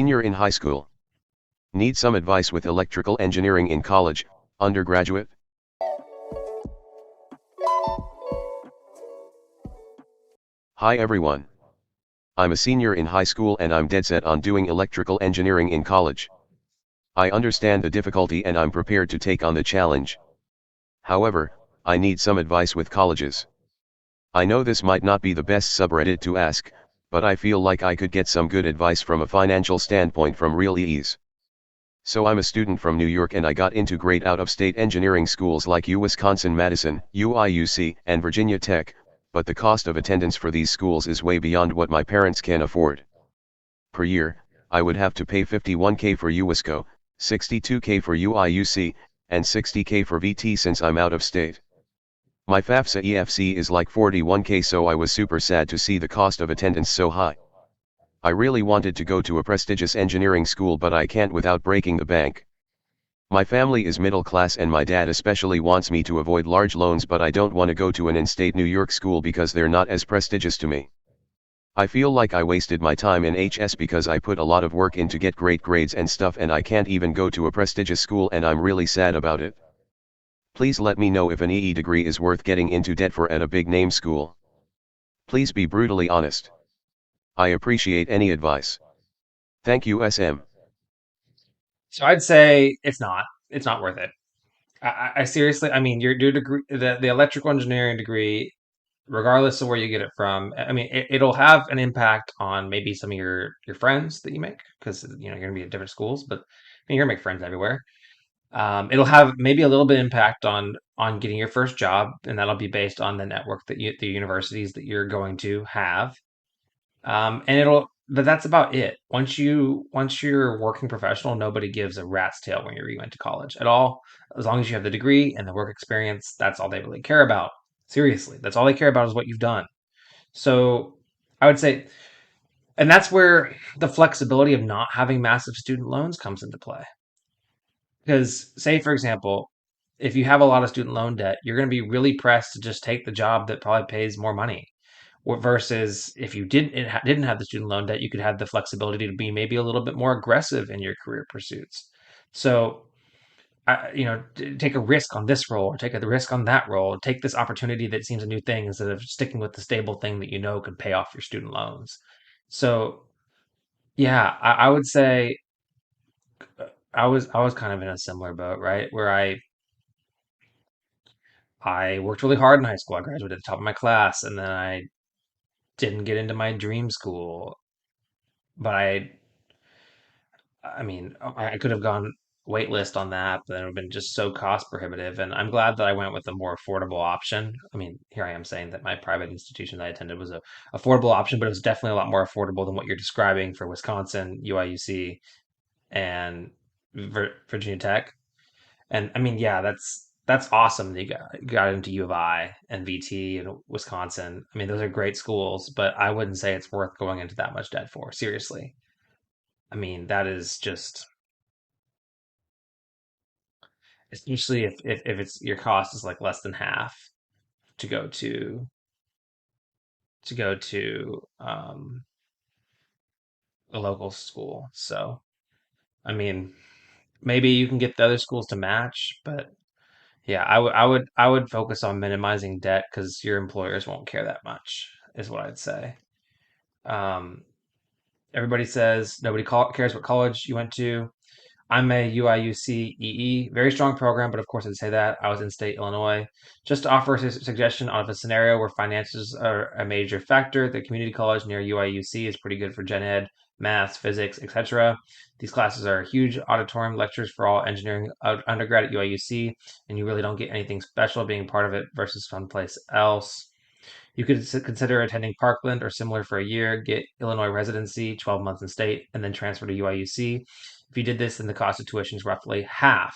Senior in high school. Need some advice with electrical engineering in college, undergraduate? Hi everyone. I'm a senior in high school and I'm dead set on doing electrical engineering in college. I understand the difficulty and I'm prepared to take on the challenge. However, I need some advice with colleges. I know this might not be the best subreddit to ask, but I feel like I could get some good advice from a financial standpoint from real ease. So I'm a student from New York and I got into great out-of-state engineering schools like Wisconsin-Madison, UIUC, and Virginia Tech, but the cost of attendance for these schools is way beyond what my parents can afford. Per year, I would have to pay $51K for UWisco, $62K for UIUC, and $60K for VT since I'm out of state. My FAFSA EFC is like $41K, so I was super sad to see the cost of attendance so high. I really wanted to go to a prestigious engineering school, but I can't without breaking the bank. My family is middle class and my dad especially wants me to avoid large loans, but I don't want to go to an in-state New York school because they're not as prestigious to me. I feel like I wasted my time in HS because I put a lot of work in to get great grades and stuff, and I can't even go to a prestigious school and I'm really sad about it. Please let me know if an EE degree is worth getting into debt for at a big name school. Please be brutally honest. I appreciate any advice. Thank you, SM. So I'd say it's not. It's not worth it. I seriously, I mean, your degree, the electrical engineering degree, regardless of where you get it from, I mean, it'll have an impact on maybe some of your friends that you make because you're going to be at different schools, but you're going to make friends everywhere. It'll have maybe a little bit impact on getting your first job, and that'll be based on the network that the universities that you're going to have. And but that's about it. Once you're a working professional, nobody gives a rat's tail when you went to college at all. As long as you have the degree and the work experience, that's all they really care about. Seriously, that's all they care about is what you've done. So I would say, and that's where the flexibility of not having massive student loans comes into play. Because, say, for example, if you have a lot of student loan debt, you're going to be really pressed to just take the job that probably pays more money. Versus if you didn't have the student loan debt, you could have the flexibility to be maybe a little bit more aggressive in your career pursuits. So, take a risk on this role or take a risk on that role. Take this opportunity that seems a new thing instead of sticking with the stable thing that you know could pay off your student loans. So, yeah, I would say I was kind of in a similar boat, right? Where I worked really hard in high school. I graduated at the top of my class, and then I didn't get into my dream school. But I mean, I could have gone waitlist on that, but then it would have been just so cost prohibitive. And I'm glad that I went with a more affordable option. I mean, here I am saying that my private institution that I attended was a affordable option, but it was definitely a lot more affordable than what you're describing for Wisconsin, UIUC, and Virginia Tech. And I mean, yeah, that's awesome that you got into U of I and VT and Wisconsin. I mean, those are great schools, but I wouldn't say it's worth going into that much debt for. Seriously. I mean, that is just especially if it's your cost is like less than half to go to a local school. So, I mean, maybe you can get the other schools to match, but yeah, I would focus on minimizing debt because your employers won't care that much, is what I'd say. Um, Everybody says nobody cares what college you went to. I'm a UIUC EE, very strong program, but of course I'd say that. I was in state Illinois. Just to offer a suggestion of a scenario where finances are a major factor, the community college near UIUC is pretty good for gen ed, math, physics, etc. These classes are huge auditorium lectures for all engineering undergrad at UIUC, and you really don't get anything special being part of it versus someplace else. You could consider attending Parkland or similar for a year, get Illinois residency, 12 months in state, and then transfer to UIUC. If you did this, then the cost of tuition is roughly half.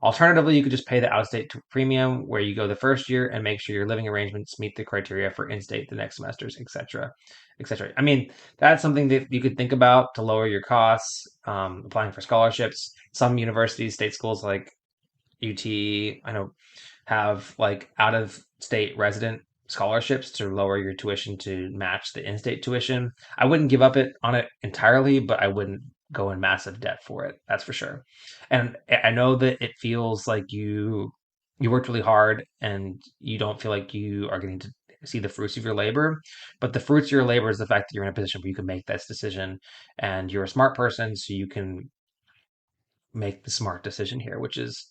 Alternatively, you could just pay the out-of-state premium where you go the first year and make sure your living arrangements meet the criteria for in-state the next semesters, etc., etc. I mean, that's something that you could think about to lower your costs. Applying for scholarships. Some universities, state schools like UT, I know, have like out-of-state resident scholarships to lower your tuition to match the in-state tuition. I wouldn't give up it on it entirely, but I wouldn't go in massive debt for it. That's for sure. And I know that it feels like you worked really hard and you don't feel like you are getting to see the fruits of your labor, but the fruits of your labor is the fact that you're in a position where you can make this decision, and you're a smart person, so you can make the smart decision here, which is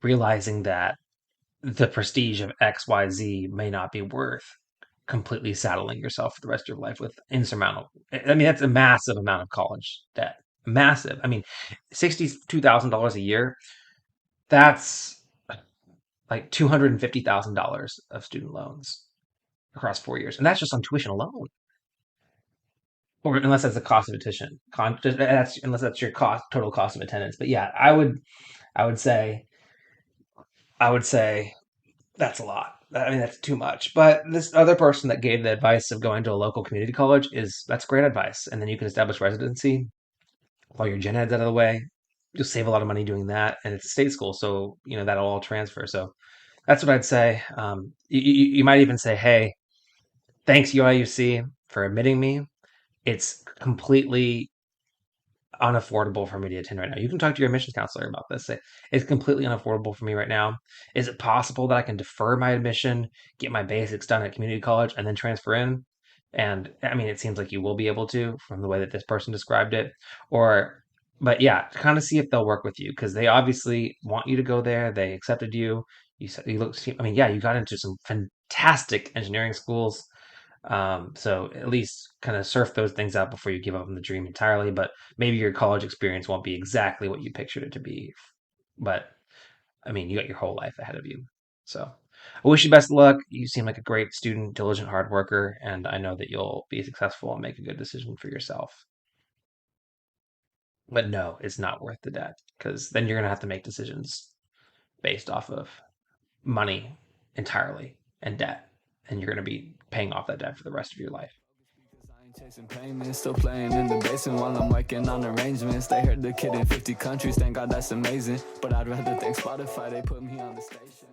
realizing that the prestige of XYZ may not be worth completely saddling yourself for the rest of your life with insurmountable. I mean, that's a massive amount of college debt. Massive. I mean, $62,000 a year. That's like $250,000 of student loans across 4 years, and that's just on tuition alone. Or unless that's the cost of tuition, unless that's your total cost of attendance. But yeah, I would say, I would say that's a lot. I mean, that's too much. But this other person that gave the advice of going to a local community college that's great advice. And then you can establish residency while your gen ed's out of the way. You'll save a lot of money doing that, and it's a state school, so that'll all transfer. So that's what I'd say. You might even say, "Hey, thanks UIUC for admitting me. It's completely unaffordable for me to attend right now." You can talk to your admissions counselor about this. Say, it's completely unaffordable for me right now. Is it possible that I can defer my admission, get my basics done at community college, and then transfer in? And I mean, it seems like you will be able to from the way that this person described it. Or, but yeah, kind of see if they'll work with you, because they obviously want you to go there. They accepted you. You look. I mean, yeah, you got into some fantastic engineering schools. So at least kind of surf those things out before you give up on the dream entirely. But maybe your college experience won't be exactly what you pictured it to be. But I mean, you got your whole life ahead of you. So I wish you best of luck. You seem like a great student, diligent, hard worker, and I know that you'll be successful and make a good decision for yourself. But no, it's not worth the debt, because then you're going to have to make decisions based off of money entirely and debt. And you're going to be paying off that debt for the rest of your life. Chasing payments, still playing in the basement while I'm working on arrangements. They heard the kid in 50 countries, thank God that's amazing. But I'd rather thank Spotify, they put me on the station.